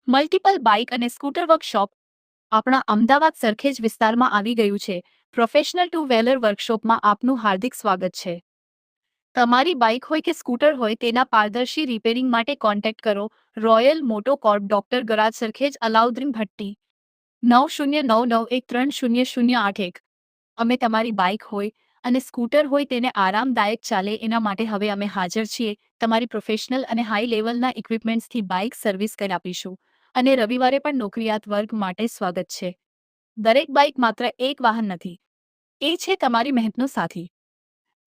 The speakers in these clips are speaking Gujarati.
મલ્ટિપલ બાઇક અને સ્કૂટર વર્કશોપ આપણા અમદાવાદ સરખેજ વિસ્તારમાં આવી ગયું છે. પ્રોફેશનલ ટુ વ્હીલર વર્કશોપમાં આપનું હાર્દિક સ્વાગત છે. તમારી બાઇક હોય કે સ્કૂટર હોય તેના પારદર્શી રિપેરિંગ માટે કોન્ટેક્ટ કરો રોયલ મોટો Corp doctor garage Sarkhej Alauddin Bhatti 9099130081. અમે તમારી બાઇક હોય અને સ્કૂટર હોય તેને આરામદાયક ચાલે એના માટે હવે અમે હાજર છીએ. તમારી પ્રોફેશનલ અને હાઈ લેવલના ઇક્વિપમેન્ટ્સથી બાઇક સર્વિસ કરી આપીશું અને રવિવારે પણ નોકરિયાત વર્ગ માટે સ્વાગત છે. દરેક બાઇક માત્ર એક વાહન નથી, એ છે તમારી મહેનતનો સાથી,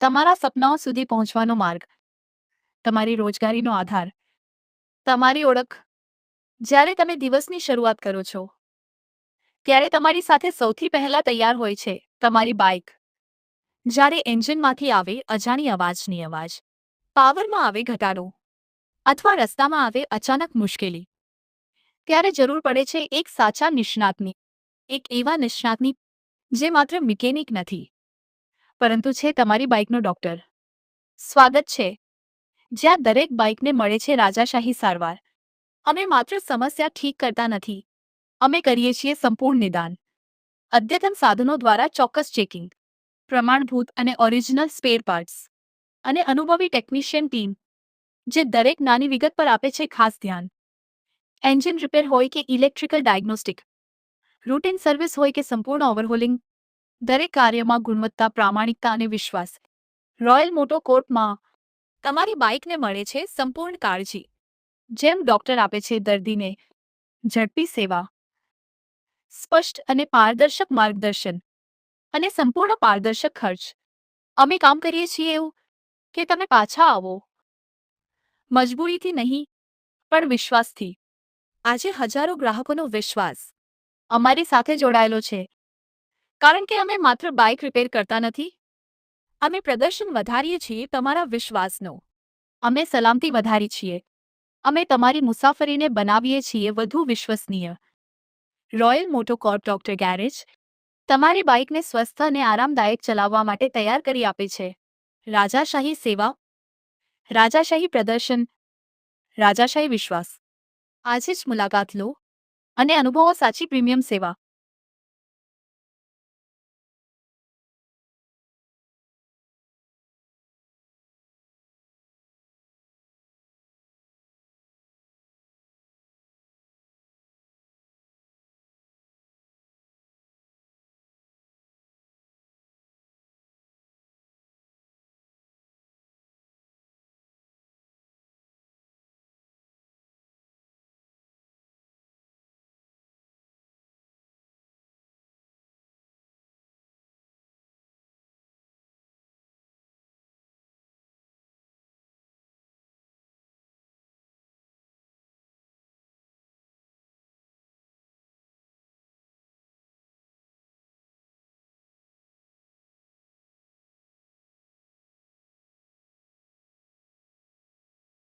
તમારા સપનાઓ સુધી પહોંચવાનો માર્ગ, તમારી રોજગારીનો આધાર, તમારી ઓળખ. જ્યારે તમે દિવસની શરૂઆત કરો છો ત્યારે તમારી સાથે સૌથી પહેલા તૈયાર હોય છે તમારી બાઇક. જ્યારે એન્જિનમાંથી આવે અજાણી અવાજની અવાજ, પાવરમાં આવે ઘટાડો અથવા રસ્તામાં આવે અચાનક મુશ્કેલી, ત્યારે જરૂર પડે છે એક સાચા નિષ્ણાતની. એક એવા નિષ્ણાતની જે માત્ર મિકેનિક નથી પરંતુ છે તમારી બાઇકનો ડોક્ટર. સ્વાગત છે જ્યાં દરેક બાઇકને મળે છે રાજાશાહી સારવાર. અમે માત્ર સમસ્યા ઠીક કરતા નથી, અમે કરીએ છીએ સંપૂર્ણ નિદાન. અદ્યતન સાધનો દ્વારા ચોક્કસ ચેકિંગ, પ્રમાણભૂત અને ઓરિજિનલ સ્પેર પાર્ટ્સ અને અનુભવી ટેકનિશિયન ટીમ જે દરેક નાની વિગત પર આપે છે ખાસ ધ્યાન. એન્જિન રિપેર હોય કે ઇલેક્ટ્રિકલ ડાયગ્નોસ્ટિક, રૂટીન સર્વિસ હોય કે સંપૂર્ણ ઓવરહોલિંગ, દરેક કાર્યમાં ગુણવત્તા, પ્રામાણિકતા અને વિશ્વાસ. રોયલ મોટો કોર્પમાં તમારી બાઇકને મળે છે સંપૂર્ણ કાળજી. જેમ ડોક્ટર આપે છે દર્દીને ઝડપી સેવા, સ્પષ્ટ અને પારદર્શક માર્ગદર્શન અને સંપૂર્ણ પારદર્શક ખર્ચ, અમે કામ કરીએ છીએ એવું કે તમે પાછા આવો, મજબૂરીથી નહીં પણ વિશ્વાસથી. આજે હજારો ગ્રાહકોનો વિશ્વાસ અમારી સાથે જોડાયેલો છે કારણ કે અમે માત્ર બાઇક રિપેર કરતા નથી, અમે પ્રદર્શન વધારીએ છીએ તમારા વિશ્વાસનો. અમે સલામતી વધારી છીએ, અમે તમારી મુસાફરીને બનાવીએ છીએ વધુ વિશ્વસનીય. રોયલ મોટો કોર્પ ડોક્ટર ગેરેજ તમારી બાઇકને સ્વસ્થ અને આરામદાયક ચલાવવા માટે તૈયાર કરી આપે છે. રાજાશાહી સેવા, રાજાશાહી પ્રદર્શન, રાજાશાહી વિશ્વાસ. આજે જ મુલાકાત લો અને અનુભવો સાચી પ્રીમિયમ સેવા.